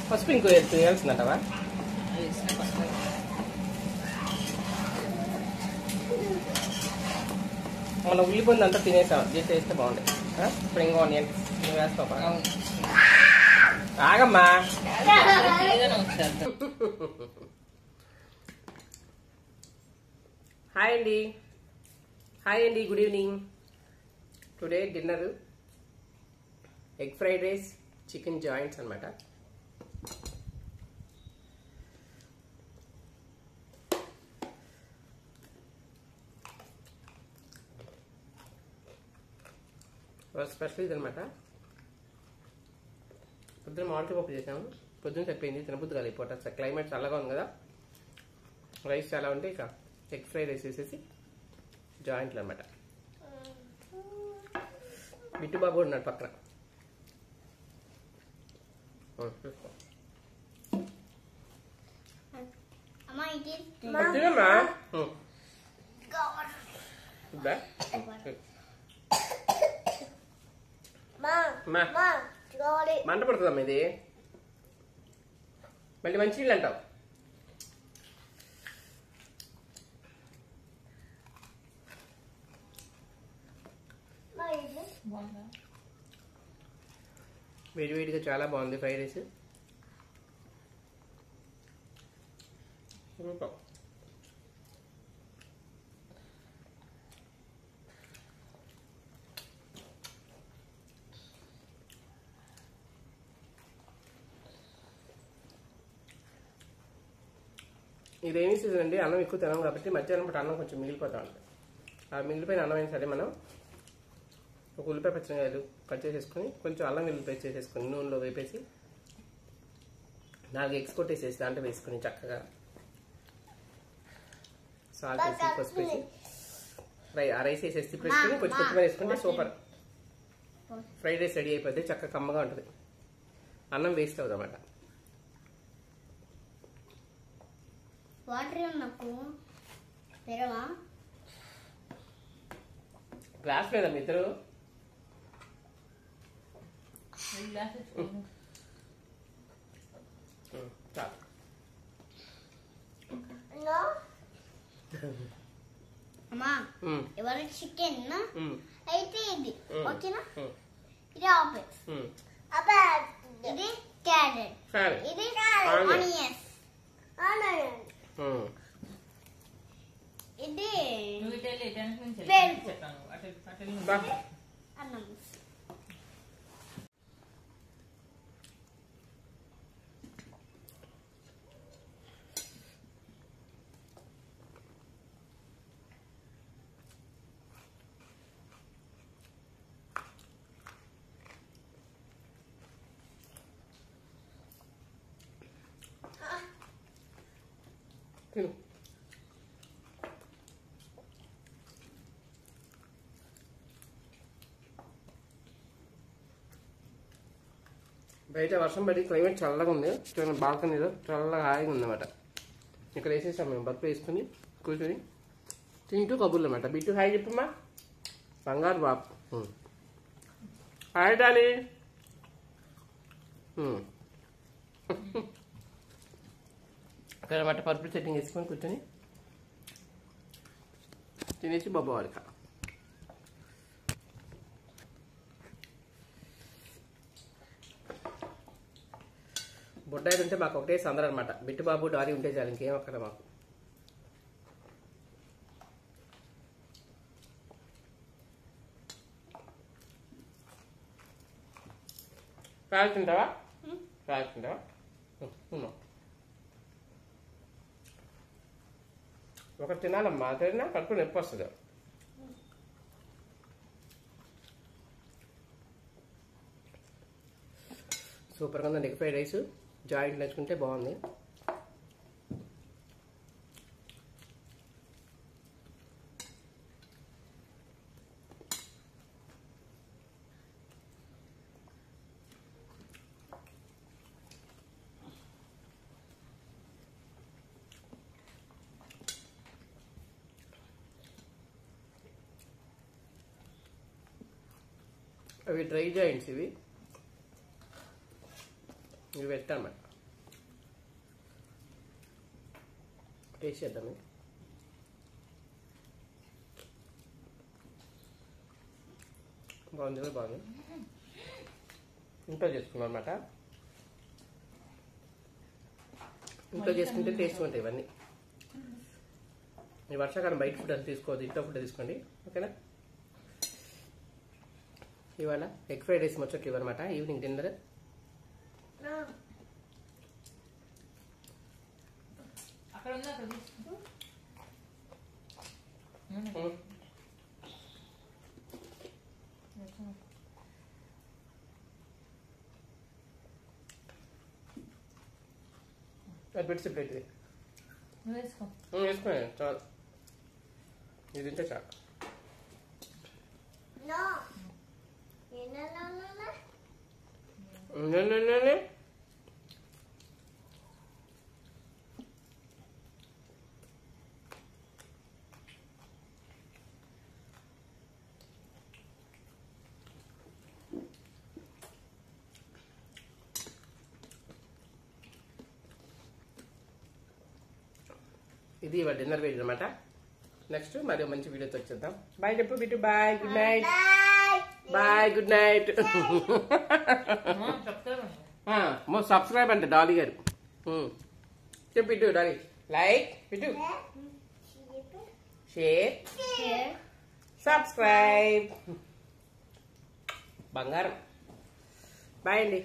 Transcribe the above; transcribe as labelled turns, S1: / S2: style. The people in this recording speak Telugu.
S1: పసుపు ఇంకో వేయాల్సిందంటవా? మన ఉల్లిపొంది అంతా తినేసాం, దీంట్లో వేస్తే బాగుంటాయి. స్ప్రింగ్ ఆనియన్ నువ్వు వేస్తావు. ఆగమ్మా. హాయ్ అండి, హాయ్ అండి, good evening. Today dinner egg fried rice, chicken joints అనమాట. స్పెషల్ ఇది అనమాట. పొద్దున్న మామిడికాయ పప్పు చేసాము, పొద్దున్న సరిపోయింది, తినబుద్ది కాదు. పూట క్లైమేట్ చల్లగా ఉంది కదా, రైస్ చాలా ఉంటే ఇక ఎగ్ ఫ్రైడ్ రైస్ వేసేసి జాయింట్లు అనమాట. బిట్టు బాబు ఉన్నాడు పక్కన. మంట పడుతుందమ్మా ఇది, మళ్ళీ మంచి నీళ్ళు అంటావు. వేడివేడిగా చాలా బాగుంది ఫ్రైడ్ రైస్. ఈ రైనీ సీజన్ అండి, అన్నం ఎక్కువ తినాం కాబట్టి మధ్యాహ్నం పూట అన్నం కొంచెం మిగిలిపోతా ఉంటుంది. ఆ మిగిలిపోయిన అన్నం అయినా సరే మనం ఒక ఉల్లిపాయ పచ్చిమిరపకాయలు కట్ చేసేసుకొని కొంచెం అల్లం వెల్లుల్లి పేస్ట్ చేసేసుకొని నూనెలో వేపేసి 4 ఎగ్స్ కొట్టేసేసి దాంట్లో వేసుకొని చక్కగా సాల్ట్ వేసి పసుపు వేసి ఆ రైస్ వేసేసి తిప్పేసుకొని కొంచెం కొత్తిమీర వేసుకుంటే సూపర్ ఫ్రైడ్ రైస్ రెడీ అయిపోద్ది. చక్కగా కమ్మగా ఉంటుంది, అన్నం వేస్ట్ అవుతుంది అన్నమాట. గ్లాస్ లేదా మీ ఇద్దరు?
S2: అమ్మా ఇవాళ చికెన్ అయితే ఇది ఓకేనా? ఇది ఆపిల్, ఇది క్యారెట్, ఇది ఆనియన్స్, ఇది అన్నం.
S1: బయట వర్షం పడి క్లైమేట్ చల్లగా ఉంది, బాల్కనీలో చల్లగా హాయిగా ఉందన్నమాట. ఇక్కడ వేసేసాం మేము, బర్ఫ్ వేసుకుని కూర్చొని తింటూ కబుర్లు అన్నమాట. బిట్టు హాయ్ చెప్పమ్మా, బంగారు బాబు. Hi Dolly. అక్కడ అన్నమాట పర్పుల్ సెట్టింగ్ వేసుకొని కూర్చొని తినేసి బాబా వాడిక. బొడ్డాయి ఉంటే మాకు ఒకటే సందర అనమాట. బిట్టు బాబు డారీ ఉంటే చాలు, ఇంకేం అక్కడ మాకు. కాల్చుంటావా? కాల్చుంటావా? ఒకటి తినాలమ్మా, తిన్నా కడుపు నొప్పి వస్తుంది. సూపర్గా ఉందండి ఎగ్ ఫ్రైడ్ రైస్, జాయింట్ నచ్చుకుంటే బాగుంది. అవి డ్రై జాయింట్స్, ఇవి పెట్టాను. టేస్ట్ చేద్దాం. బాగుంది, బాగుంది. ఇంట్లో చేసుకున్నాం అనమాట. ఇంట్లో చేసుకుంటే టేస్ట్ ఉంటాయి ఇవన్నీ. ఈ వర్షాకాలం బయట ఫుడ్ అని తీసుకోవద్దు, ఇంట్లో ఫుడ్ తీసుకోండి. ఓకేనా? ఇవాళ ఎగ్ ఫ్రైడ్ రైస్ మొచ్చట్లు ఇవ్వనమాట. Evening dinner. అది పెట్టి ప్లేట్ ఇది వేసుకున్నాను చాలు. ఇది తింటే చాలు. ఇది ఇవాళ డిన్నర్ వీడియో అనమాట. నెక్స్ట్ మరి మంచి వీడియోతో వచ్చేద్దాం. బాయ్ చెప్పు Bittu. Bye, good night. Bye, good night. Subscribe అంటే డాలీ గారు చెప్పు Bittu. Dolly like Bittu, share, subscribe. బంగారం. బాయ్ అండి.